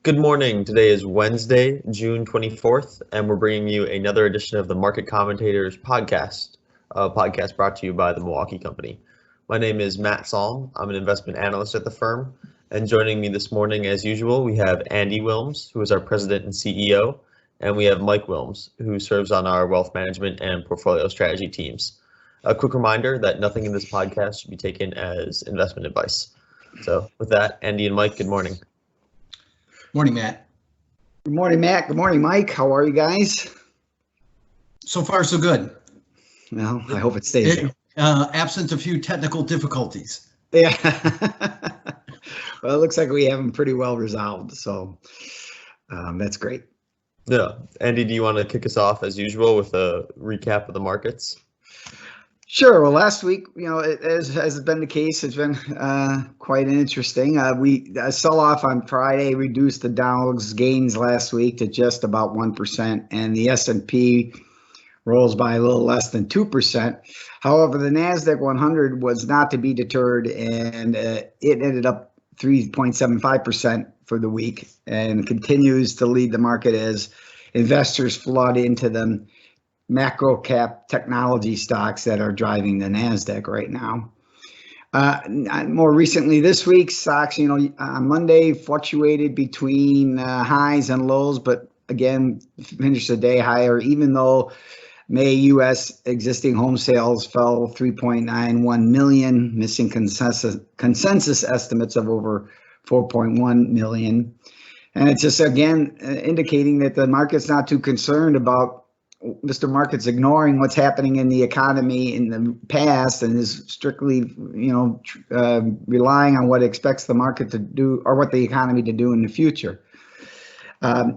Good morning. Today is Wednesday, June 24th, and we're bringing you another edition of the Market Commentators podcast, a podcast brought to you by the Milwaukee Company. My name is Matt Salm. I'm an investment analyst at the firm, and joining me this morning, as usual, we have Andy Wilms, who is our president and CEO, and we have Mike Wilms, who serves on our wealth management and portfolio strategy teams. A quick reminder that nothing in this podcast should be taken as investment advice. So with that, Andy and Mike, good morning. Morning, Matt. Good morning, Matt. Good morning, Mike. How are you guys? So far, so good. Well, I hope it stays there. Absent a few technical difficulties. Yeah. Well, it looks like we have them pretty well resolved, so that's great. Yeah. Andy, do you want to kick us off as usual with a recap of the markets? Sure. Well, last week, as has been the case, it's been quite interesting. We sell-off on Friday reduced the Dow's gains last week to just about 1%, and the S&P rose by a little less than 2%. However, the NASDAQ 100 was not to be deterred, and it ended up 3.75% for the week and continues to lead the market as investors flood into them. Macro cap technology stocks that are driving the NASDAQ right now. More recently this week, stocks, on Monday fluctuated between highs and lows, but again, finished the day higher, even though May U.S. existing home sales fell 3.91 million, missing consensus estimates of over 4.1 million. And it's just, again, indicating that the market's not too concerned about Mr. Market's ignoring what's happening in the economy in the past and is strictly, relying on what it expects the market to do or what the economy to do in the future.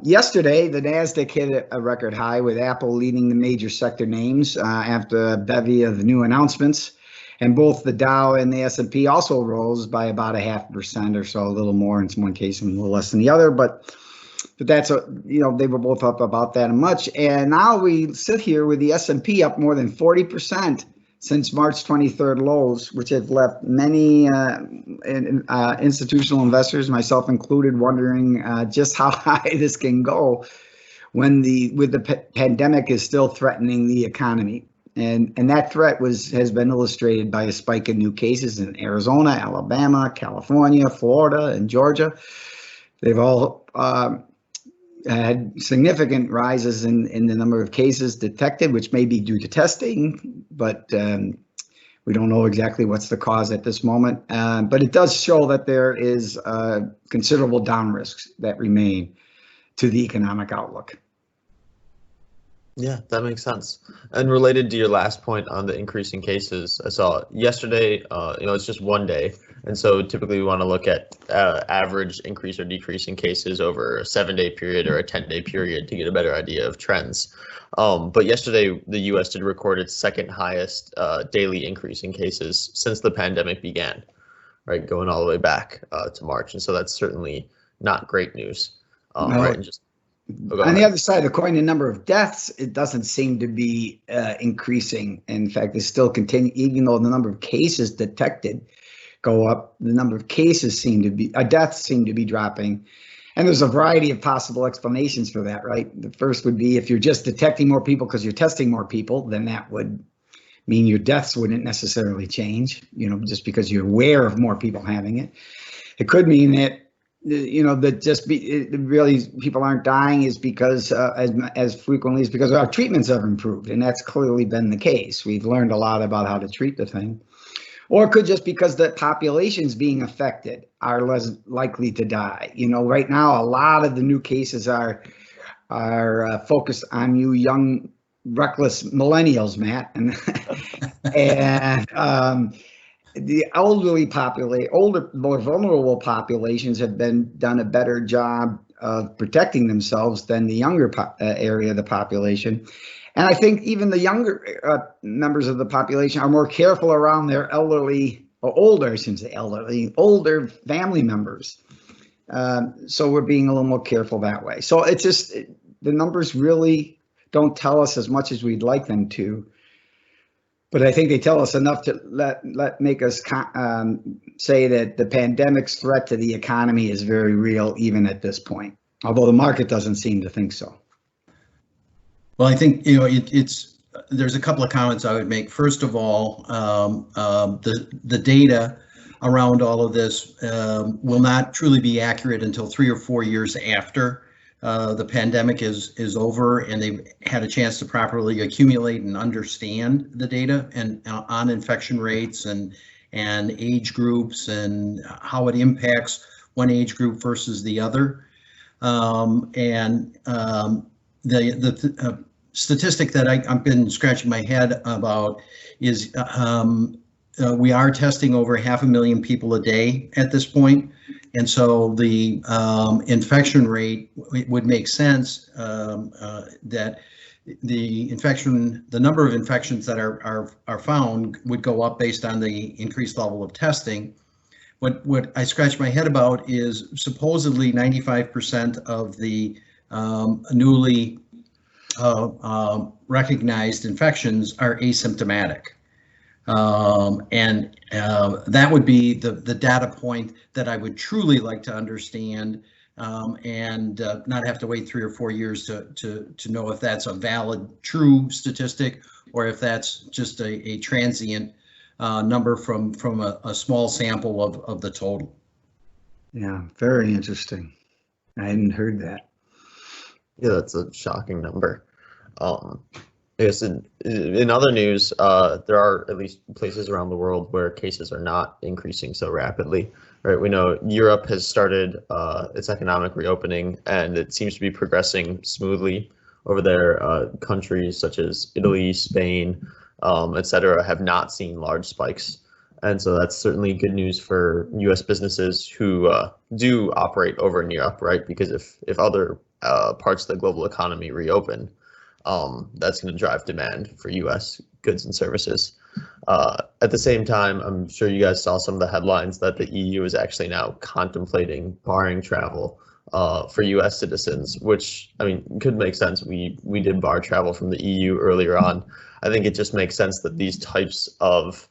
Yesterday, the NASDAQ hit a record high with Apple leading the major sector names after a bevy of new announcements. And both the Dow and the S&P also rose by about 0.5% or so, a little more in one case and a little less than the other. But that's they were both up about that much, and now we sit here with the S&P up more than 40% since March 23rd lows, which have left many institutional investors, myself included, wondering just how high this can go when the pandemic is still threatening the economy, and that threat has been illustrated by a spike in new cases in Arizona, Alabama, California, Florida, and Georgia. They've all had significant rises in the number of cases detected, which may be due to testing, but we don't know exactly what's the cause at this moment. But it does show that there is considerable down risks that remain to the economic outlook. Yeah, that makes sense. And related to your last point on the increasing cases, I saw yesterday, it's just one day. And so typically we want to look at average increase or decrease in cases over a 7-day period or a 10-day period to get a better idea of trends. But yesterday, the U.S. did record its second highest daily increase in cases since the pandemic began, right, going all the way back to March. And so that's certainly not great news. Right. And on the other side of the coin, the number of deaths, it doesn't seem to be increasing. In fact, it's still continuing, even though the number of cases detected go up, the number of cases deaths seem to be dropping. And there's a variety of possible explanations for that, right? The first would be if you're just detecting more people because you're testing more people, then that would mean your deaths wouldn't necessarily change, just because you're aware of more people having it. It could mean that really people aren't dying is because as frequently as because our treatments have improved, and that's clearly been the case. We've learned a lot about how to treat the thing. Or it could just because the populations being affected are less likely to die. Right now, a lot of the new cases are focused on you young, reckless millennials, Matt, and the older, more vulnerable populations have done a better job of protecting themselves than the younger area of the population. And I think even the younger members of the population are more careful around their older family members. So we're being a little more careful that way. So it's just, the numbers really don't tell us as much as we'd like them to. But I think they tell us enough to make us say that the pandemic's threat to the economy is very real, even at this point. Although the market doesn't seem to think so. Well, I think there's a couple of comments I would make. First of all, the data around all of this will not truly be accurate until 3 or 4 years after the pandemic is over and they've had a chance to properly accumulate and understand the data and on infection rates and age groups and how it impacts one age group versus the other. The statistic that I've been scratching my head about is we are testing over 500,000 people a day at this point. And so the infection rate, it would make sense that the number of infections that are found would go up based on the increased level of testing. What I scratch my head about is supposedly 95% of the newly recognized infections are asymptomatic. That would be the data point that I would truly like to understand and not have to wait 3 or 4 years to know if that's a valid, true statistic or if that's just a transient number from a small sample of the total. Yeah, very interesting. I hadn't heard that. Yeah, that's a shocking number. I guess in other news, there are at least places around the world where cases are not increasing so rapidly. Right, we know Europe has started its economic reopening, and it seems to be progressing smoothly over there. Countries such as Italy, Spain, etc., have not seen large spikes, and so that's certainly good news for U.S. businesses who do operate over in Europe, right? Because if other parts of the global economy reopen, that's going to drive demand for U.S. goods and services. At the same time, I'm sure you guys saw some of the headlines that the EU is actually now contemplating barring travel for U.S. citizens, which, I mean, could make sense. We did bar travel from the EU earlier on. I think it just makes sense that these types of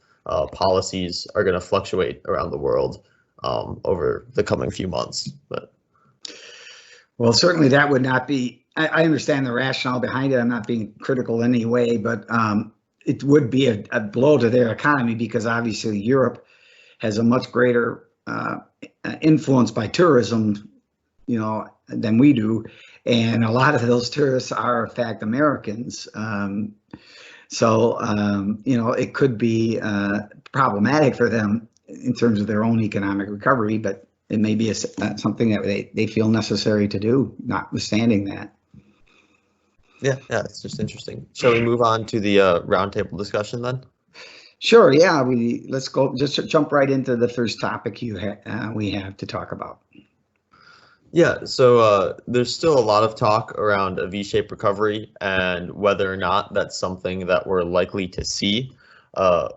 policies are going to fluctuate around the world over the coming few months. But well, certainly that would not be. I understand the rationale behind it. I'm not being critical in any way, but it would be a blow to their economy because obviously Europe has a much greater influence by tourism, than we do, and a lot of those tourists are in fact Americans. It could be problematic for them in terms of their own economic recovery, but it may be something that they feel necessary to do, notwithstanding that. Yeah, it's just interesting. Shall we move on to the roundtable discussion then? Sure. Yeah, let's go. Just jump right into the first topic we have to talk about. Yeah, so there's still a lot of talk around a V-shaped recovery and whether or not that's something that we're likely to see.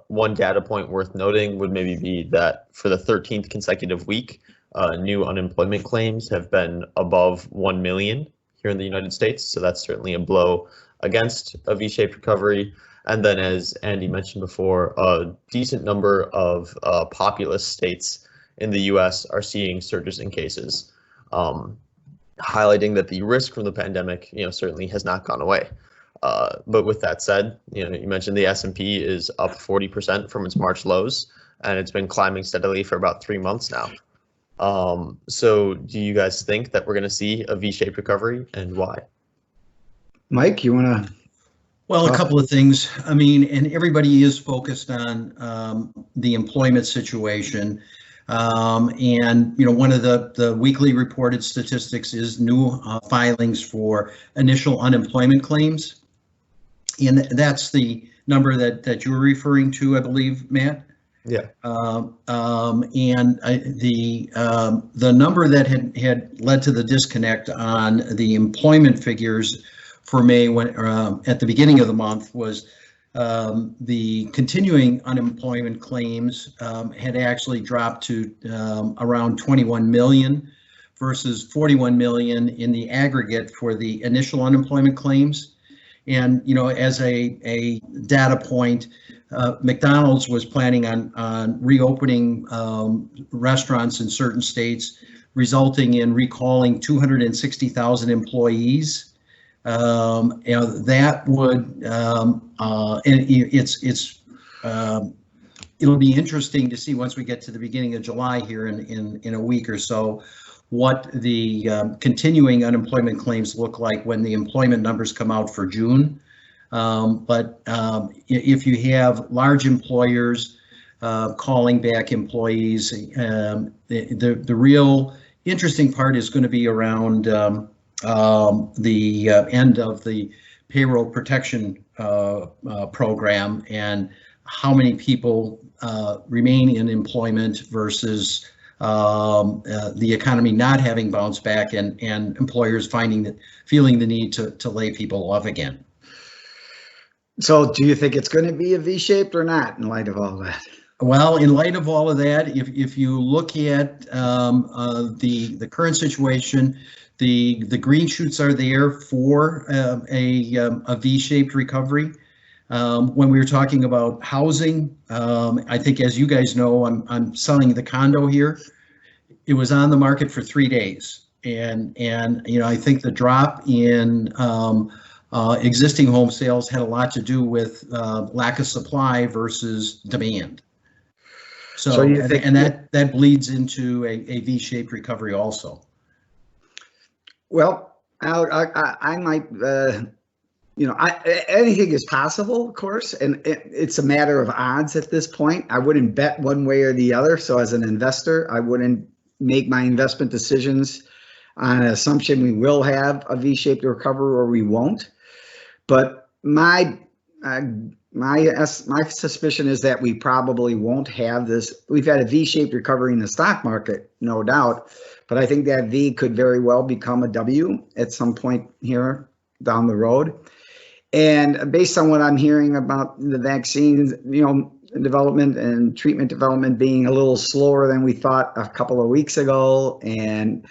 One data point worth noting would maybe be that for the 13th consecutive week, new unemployment claims have been above 1 million here in the United States. So that's certainly a blow against a V-shaped recovery. And then, as Andy mentioned before, a decent number of populous states in the US are seeing surges in cases, highlighting that the risk from the pandemic, certainly has not gone away. But with that said, you mentioned the S&P is up 40% from its March lows, and it's been climbing steadily for about 3 months now. So do you guys think that we're going to see a V-shaped recovery, and why? Mike, you want to? Well, a couple of things. I mean, and everybody is focused on the employment situation. One of the weekly reported statistics is new filings for initial unemployment claims. And that's the number that you were referring to, I believe, Matt. Yeah. The number that had led to the disconnect on the employment figures for May at the beginning of the month was the continuing unemployment claims had actually dropped to around 21 million versus 41 million in the aggregate for the initial unemployment claims. And, as a data point, McDonald's was planning on reopening restaurants in certain states, resulting in recalling 260,000 employees. That would, and it'll be interesting to see once we get to the beginning of July here in a week or so, what the continuing unemployment claims look like when the employment numbers come out for June. But if you have large employers calling back employees, the real interesting part is going to be around the end of the payroll protection program and how many people remain in employment versus the economy not having bounced back and employers feeling the need to lay people off again. So do you think it's going to be a V-shaped or not in light of all that? Well, in light of all of that, if you look at the current situation, the green shoots are there for a V-shaped recovery. When we were talking about housing, I think, as you guys know, I'm selling the condo here. It was on the market for 3 days, and I think the drop in existing home sales had a lot to do with lack of supply versus demand. So you think, and that bleeds into a V-shaped recovery also. Well, I might. Anything is possible, of course, and it's a matter of odds at this point. I wouldn't bet one way or the other. So as an investor, I wouldn't make my investment decisions on an assumption we will have a V-shaped recovery or we won't. But my suspicion is that we probably won't have this. We've had a V-shaped recovery in the stock market, no doubt, but I think that V could very well become a W at some point here down the road. And based on what I'm hearing about the vaccines, development and treatment development being a little slower than we thought a couple of weeks ago, and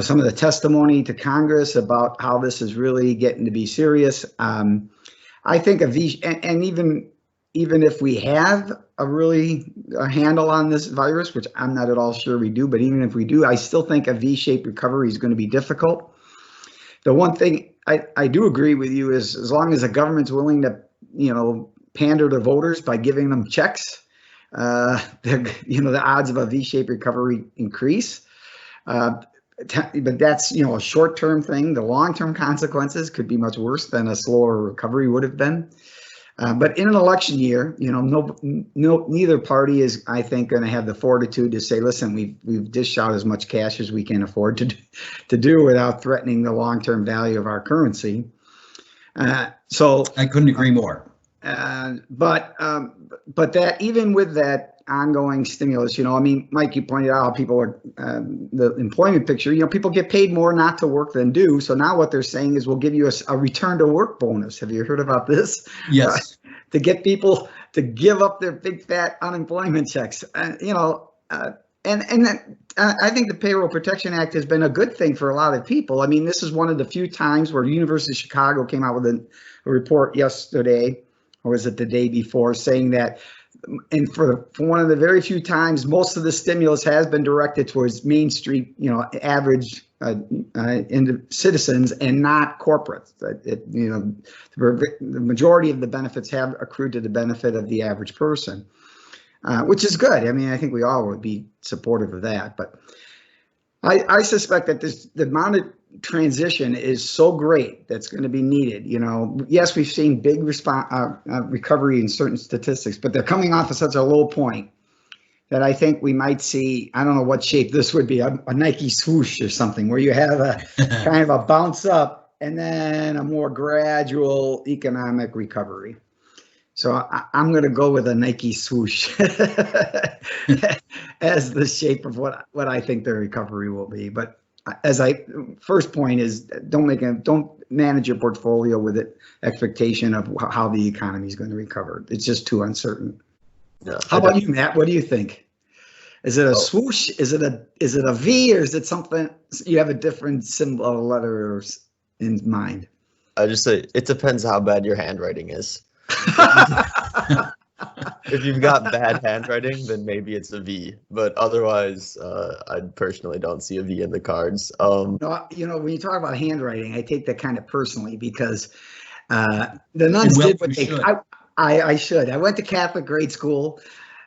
some of the testimony to Congress about how this is really getting to be serious, I think and even if we have a handle on this virus, which I'm not at all sure we do, but even if we do, I still think a V-shaped recovery is going to be difficult. The one thing I do agree with you is, as long as the government's willing to, pander to voters by giving them checks, the odds of a V-shaped recovery increase. But that's, a short-term thing. The long-term consequences could be much worse than a slower recovery would have been. But in an election year, neither party is, I think, going to have the fortitude to say, listen, we've dished out as much cash as we can afford to do without threatening the long-term value of our currency. So I couldn't agree more. But that, even with that ongoing stimulus, Mike, you pointed out how people are, the employment picture, people get paid more not to work than do. So now what they're saying is, we'll give you a return to work bonus. Have you heard about this? Yes. To get people to give up their big fat unemployment checks. I think the Payroll Protection Act has been a good thing for a lot of people. I mean, this is one of the few times where University of Chicago came out with a report yesterday, or was it the day before, saying that, and for one of the very few times, most of the stimulus has been directed towards Main Street, average citizens and not corporates. The majority of the benefits have accrued to the benefit of the average person, which is good. I mean, I think we all would be supportive of that. But I suspect that the amount of transition is so great that's going to be needed. Yes, we've seen big recovery in certain statistics, but they're coming off of such a low point that I think we might see, I don't know what shape this would be, a Nike swoosh or something, where you have a kind of a bounce up and then a more gradual economic recovery. So I'm going to go with a Nike swoosh as the shape of what I think the recovery will be. But first point is, don't manage your portfolio with the expectation of how the economy is going to recover. It's just too uncertain. Yeah, how about you, Matt? What do you think? Is it a swoosh? Is it a V, or is it something you have a different symbol, letter in mind? I just say it depends how bad your handwriting is. If you've got bad handwriting, then maybe it's a V. But otherwise, I personally don't see a V in the cards. No, when you talk about handwriting, I take that kind of personally because the nuns did what they. I should. I went to Catholic grade school,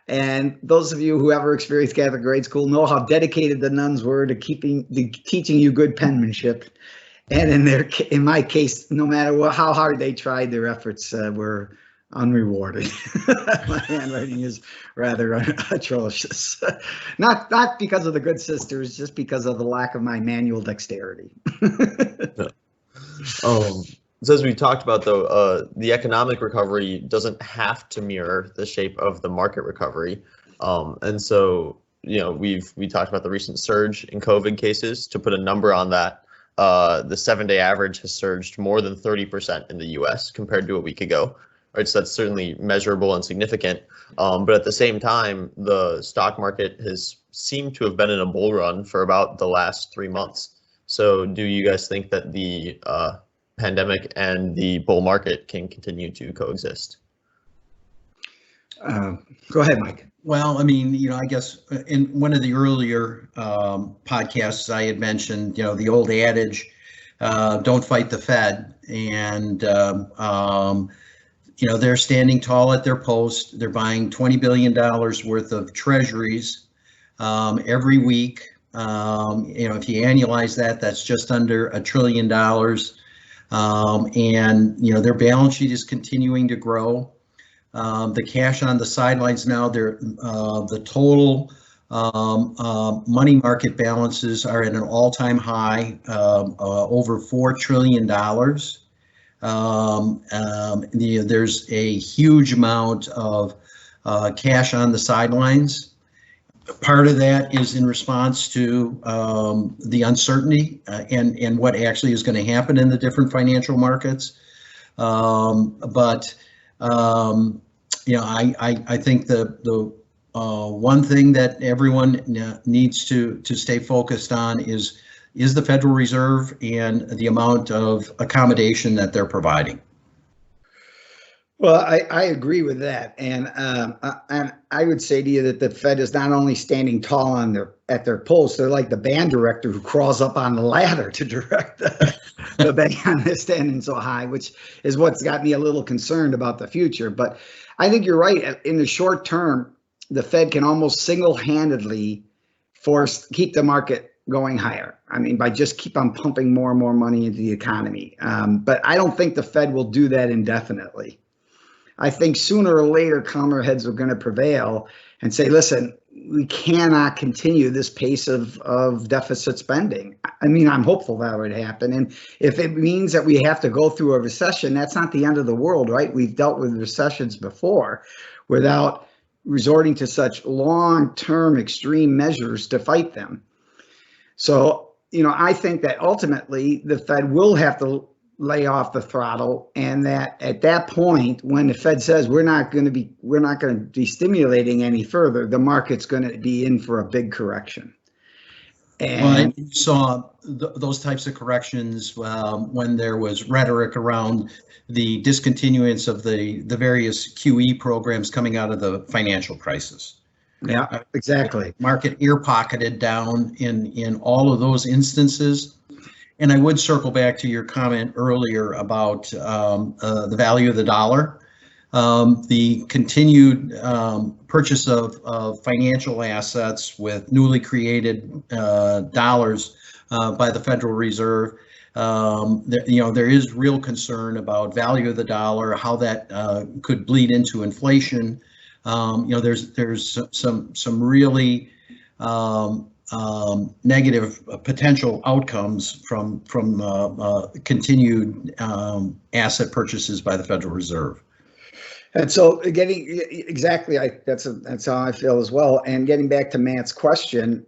and those of you who ever experienced Catholic grade school know how dedicated the nuns were to teaching you good penmanship. And in my case, no matter how hard they tried, their efforts were unrewarded. My handwriting is rather atrocious. Not because of the good sisters, just because of the lack of my manual dexterity. So as we talked about, though, the economic recovery doesn't have to mirror the shape of the market recovery. And so, we talked about the recent surge in COVID cases. To put a number on that, the 7-day average has surged more than 30% in the US compared to a week ago. Right, so that's certainly measurable and significant. But at the same time, the stock market has seemed to have been in a bull run for about the last 3 months. So do you guys think that the pandemic and the bull market can continue to coexist? Go ahead, Mike. Well, I mean, I guess in one of the earlier podcasts I had mentioned, the old adage, don't fight the Fed. And they're standing tall at their post. They're buying $20 billion worth of treasuries every week. If you annualize that, that's just under $1 trillion. And their balance sheet is continuing to grow. The cash on the sidelines now, the total money market balances are at an all-time high, over $4 trillion. There's a huge amount of cash on the sidelines. Part of that is in response to the uncertainty and what actually is going to happen in the different financial markets. I think the one thing that everyone needs to stay focused on is the Federal Reserve and the amount of accommodation that they're providing. Well, I agree with that, and I would say to you that the Fed is not only standing tall at their post, they're like the band director who crawls up on the ladder to direct the band. They're standing so high, which is what's got me a little concerned about the future. But I think you're right. In the short term, the Fed can almost single-handedly keep the market going higher. I mean, by just keep on pumping more and more money into the economy. But I don't think the Fed will do that indefinitely. I think sooner or later, calmer heads are going to prevail and say, listen, we cannot continue this pace of deficit spending. I mean, I'm hopeful that would happen. And if it means that we have to go through a recession, that's not the end of the world, right? We've dealt with recessions before without resorting to such long-term extreme measures to fight them. So, I think that ultimately the Fed will have to lay off the throttle, and that at that point, when the Fed says we're not going to be stimulating any further, the market's going to be in for a big correction. And you saw those types of corrections when there was rhetoric around the discontinuance of the various QE programs coming out of the financial crisis. Yeah, exactly. Market ear pocketed down in all of those instances. And I would circle back to your comment earlier about the value of the dollar. The continued purchase of financial assets with newly created dollars by the Federal Reserve. There is real concern about value of the dollar, how that could bleed into inflation. There's some really negative potential outcomes from continued asset purchases by the Federal Reserve. And so that's how I feel as well. And getting back to Matt's question,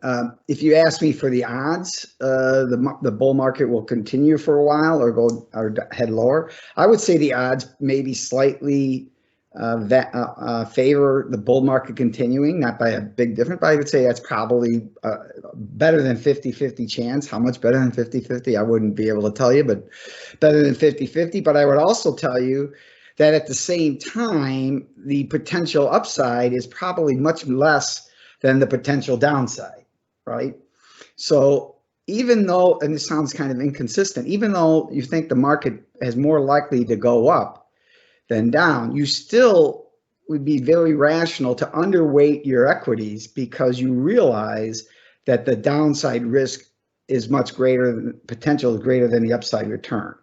if you ask me for the odds, the bull market will continue for a while or head lower, I would say the odds maybe slightly favor the bull market continuing, not by a big difference, but I would say that's probably better than 50-50 chance. How much better than 50-50? I wouldn't be able to tell you, but better than 50-50. But I would also tell you that at the same time, the potential upside is probably much less than the potential downside, right? So even though, and this sounds kind of inconsistent, even though you think the market is more likely to go up than down, you still would be very rational to underweight your equities because you realize that the downside risk is much greater, potential is greater than the upside return.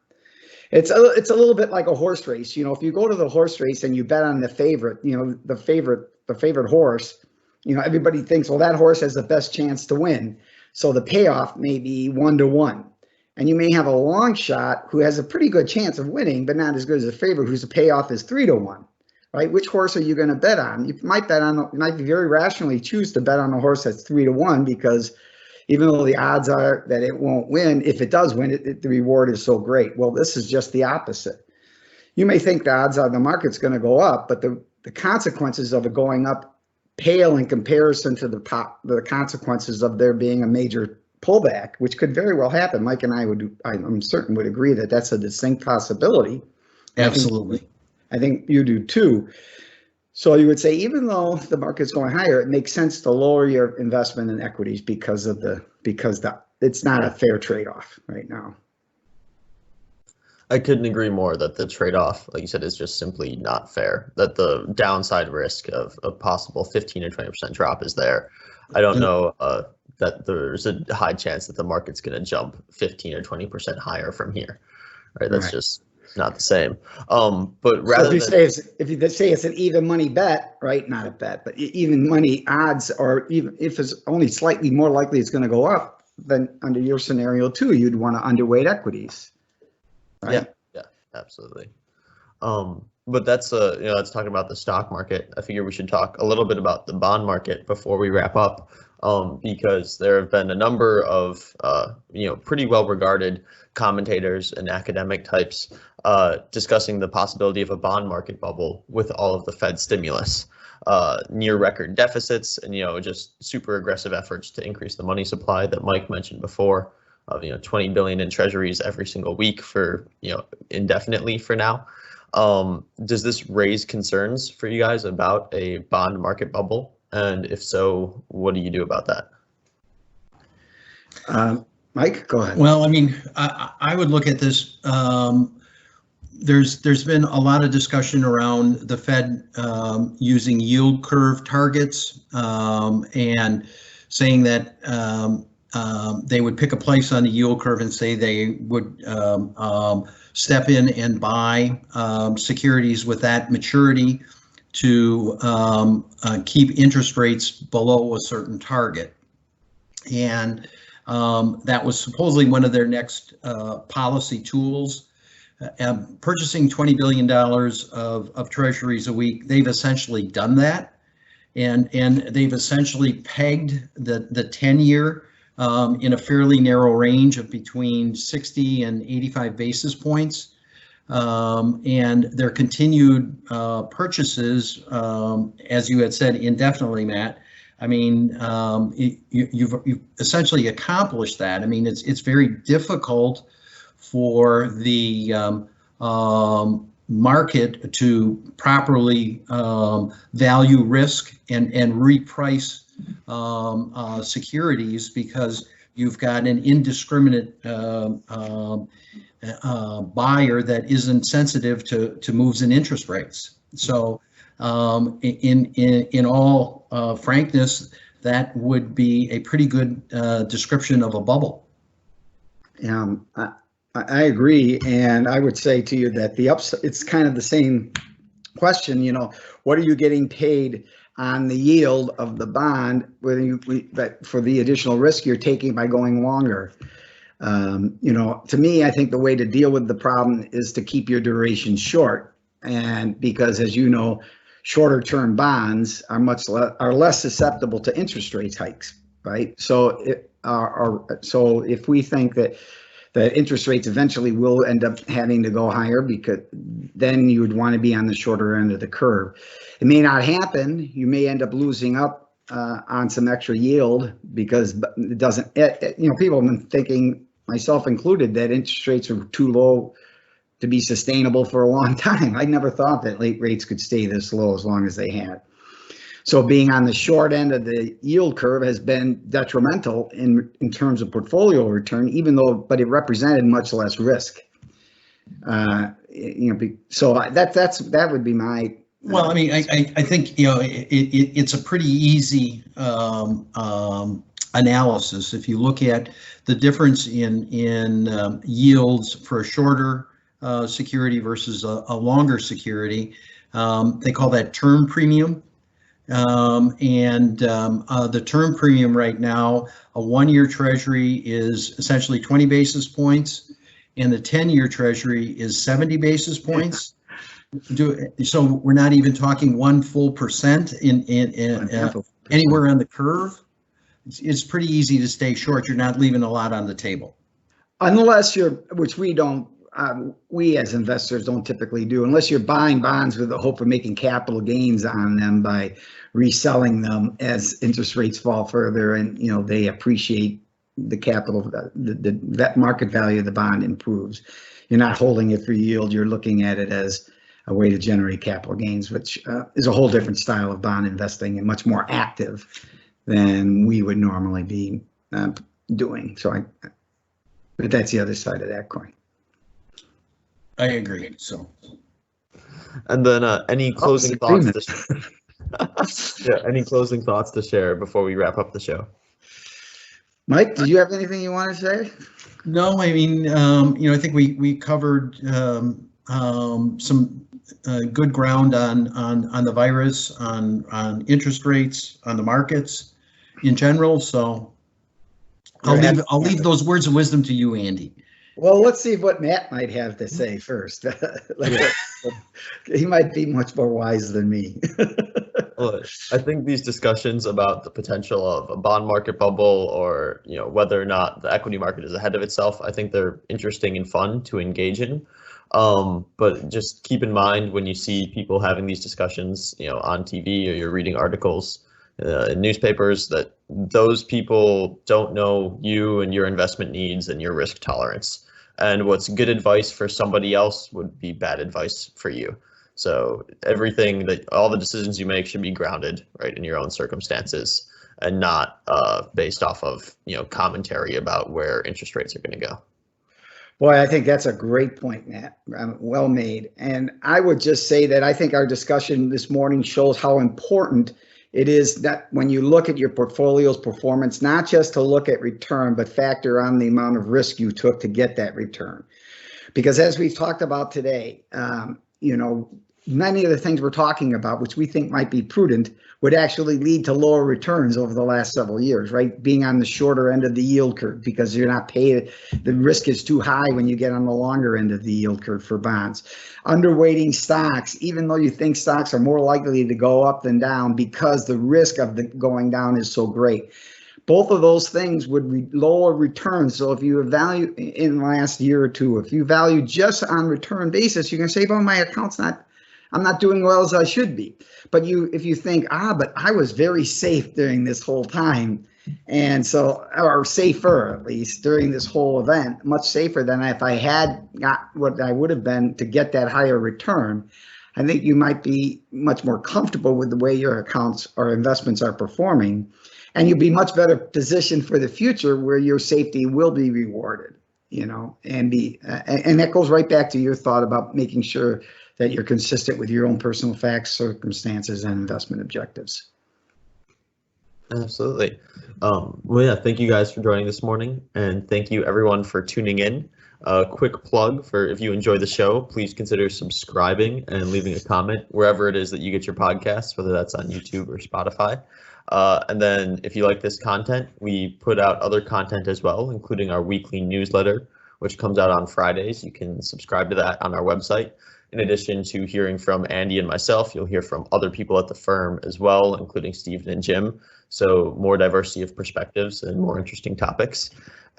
It's a little bit like a horse race. You know, if you go to the horse race and you bet on the favorite, you know, the favorite horse, you know, everybody thinks, well, that horse has the best chance to win. So the payoff may be 1-to-1. And you may have a long shot who has a pretty good chance of winning, but not as good as a favorite whose payoff is 3-to-1, right? Which horse are you going to bet on? You might very rationally choose to bet on a horse that's 3-to-1 because even though the odds are that it won't win, if it does win, the reward is so great. Well, this is just the opposite. You may think the odds are the market's going to go up, but the consequences of it going up pale in comparison to the consequences of there being a major pullback, which could very well happen. Mike and I'm certain would agree that that's a distinct possibility. Absolutely. I think you do too. So you would say, even though the market's going higher, it makes sense to lower your investment in equities because it's not a fair trade-off right now. I couldn't agree more that the trade-off, like you said, is just simply not fair, that the downside risk of a possible 15 or 20% drop is there. I don't know that there's a high chance that the market's going to jump 15 or 20% higher from here, right? That's just not the same. But rather if you say it's an even money bet, right? Not a bet, but even money odds, or even if it's only slightly more likely it's going to go up, then under your scenario too, you'd want to underweight equities. Right? Yeah, absolutely. But that's let's talk about the stock market. I figure we should talk a little bit about the bond market before we wrap up, because there have been a number of pretty well regarded commentators and academic types discussing the possibility of a bond market bubble with all of the Fed stimulus, near record deficits, and just super aggressive efforts to increase the money supply that Mike mentioned before, of 20 billion in treasuries every single week for indefinitely for now. Does this raise concerns for you guys about a bond market bubble? And if so, what do you do about that? Mike, go ahead. Well, I mean, I would look at this. There's been a lot of discussion around the Fed using yield curve targets and saying that they would pick a place on the yield curve and say they would step in and buy securities with that maturity to keep interest rates below a certain target. And that was supposedly one of their next policy tools. Purchasing $20 billion of treasuries a week, they've essentially done that. And they've essentially pegged the 10-year in a fairly narrow range of between 60 and 85 basis points. And their continued purchases, as you had said, indefinitely, Matt. I mean, you've essentially accomplished that. I mean, it's very difficult for the market to properly value risk and reprice securities, because you've got an indiscriminate buyer that isn't sensitive to moves in interest rates. So in all frankness, that would be a pretty good description of a bubble. I agree, and I would say to you that it's kind of the same question. What are you getting paid on the yield of the bond, for the additional risk you're taking by going longer? To me, I think the way to deal with the problem is to keep your duration short, and because, as you know, shorter term bonds are less susceptible to interest rate hikes, right? So if we think that the interest rates eventually will end up having to go higher, because then you would want to be on the shorter end of the curve. It may not happen. You may end up losing up on some extra yield, because it doesn't, people have been thinking, myself included, that interest rates are too low to be sustainable for a long time. I never thought that late rates could stay this low as long as they had. So being on the short end of the yield curve has been detrimental in terms of portfolio return, but it represented much less risk. So that would be my. Well, I mean, I think, it's a pretty easy analysis. If you look at the difference in yields for a shorter security versus a longer security, they call that term premium. The term premium right now, a 1-year treasury is essentially 20 basis points, and the 10-year treasury is 70 basis points. So we're not even talking 1 full percent in anywhere on the curve. It's pretty easy to stay short. You're not leaving a lot on the table. Unless which we don't, we as investors don't typically do, unless you're buying bonds with the hope of making capital gains on them by reselling them as interest rates fall further and they appreciate the capital, that market value of the bond improves. You're not holding it for yield. You're looking at it as a way to generate capital gains, which is a whole different style of bond investing and much more active than we would normally be doing. But that's the other side of that coin. I agree. So, and then any closing thoughts? Any closing thoughts to share before we wrap up the show? Mike, did you have anything you want to say? No, I mean, I think we covered some good ground on the virus, on interest rates, on the markets in general. So I'll leave those words of wisdom to you, Andy. Well, let's see what Matt might have to say first. He might be much more wise than me. Well, I think these discussions about the potential of a bond market bubble, or whether or not the equity market is ahead of itself, I think they're interesting and fun to engage in. But just keep in mind when you see people having these discussions, on TV, or you're reading articles in newspapers, that those people don't know you and your investment needs and your risk tolerance. And what's good advice for somebody else would be bad advice for you. So all the decisions you make should be grounded right in your own circumstances, and not based off of commentary about where interest rates are going to go. Boy, I think that's a great point, Matt. Well made. And I would just say that I think our discussion this morning shows how important it is that when you look at your portfolio's performance, not just to look at return, but factor on the amount of risk you took to get that return. Because as we've talked about today, many of the things we're talking about, which we think might be prudent, would actually lead to lower returns over the last several years, right? Being on the shorter end of the yield curve, because you're not paid, the risk is too high when you get on the longer end of the yield curve for bonds. Underweighting stocks, even though you think stocks are more likely to go up than down, because the risk of the going down is so great. Both of those things would lower returns. So if you value in the last year or two, if you value just on return basis, you can say, well, my account's I'm not doing well as I should be. But if you think, but I was very safe during this whole time, and so, or safer at least during this whole event, much safer than if I had got what I would have been to get that higher return, I think you might be much more comfortable with the way your accounts or investments are performing, and you'll be much better positioned for the future where your safety will be rewarded, and that goes right back to your thought about making sure that you're consistent with your own personal facts, circumstances, and investment objectives. Absolutely. Thank you guys for joining this morning, and thank you everyone for tuning in. A quick plug for if you enjoy the show, please consider subscribing and leaving a comment wherever it is that you get your podcasts, whether that's on YouTube or Spotify. And then if you like this content, we put out other content as well, including our weekly newsletter, which comes out on Fridays. You can subscribe to that on our website. In addition to hearing from Andy and myself, you'll hear from other people at the firm as well, including Steven and Jim. So more diversity of perspectives and more interesting topics.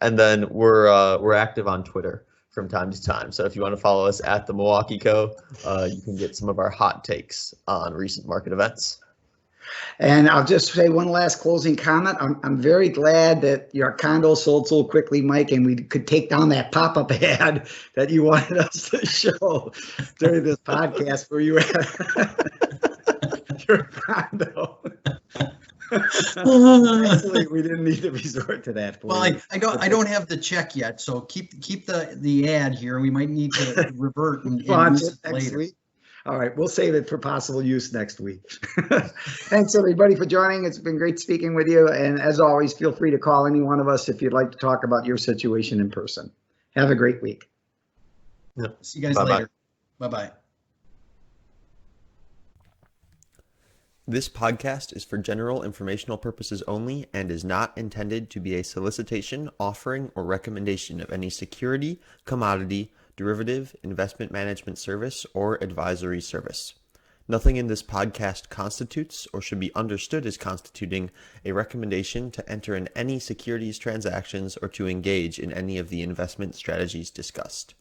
And then we're active on Twitter from time to time. So if you want to follow us at the Milwaukee Co, you can get some of our hot takes on recent market events. And I'll just say one last closing comment. I'm very glad that your condo sold so quickly, Mike, and we could take down that pop-up ad that you wanted us to show during this podcast where you had your condo. Actually, we didn't need to resort to that. Well, I don't have the check yet, so keep the ad here. We might need to revert and use it later. Week. All right, we'll save it for possible use next week. Thanks everybody for joining. It's been great speaking with you. And as always, feel free to call any one of us if you'd like to talk about your situation in person. Have a great week. See you guys later. Bye-bye. This podcast is for general informational purposes only and is not intended to be a solicitation, offering, or recommendation of any security, commodity, derivative, investment management service, or advisory service. Nothing in this podcast constitutes or should be understood as constituting a recommendation to enter in any securities transactions or to engage in any of the investment strategies discussed.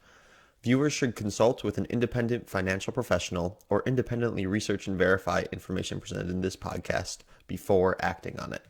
Viewers should consult with an independent financial professional or independently research and verify information presented in this podcast before acting on it.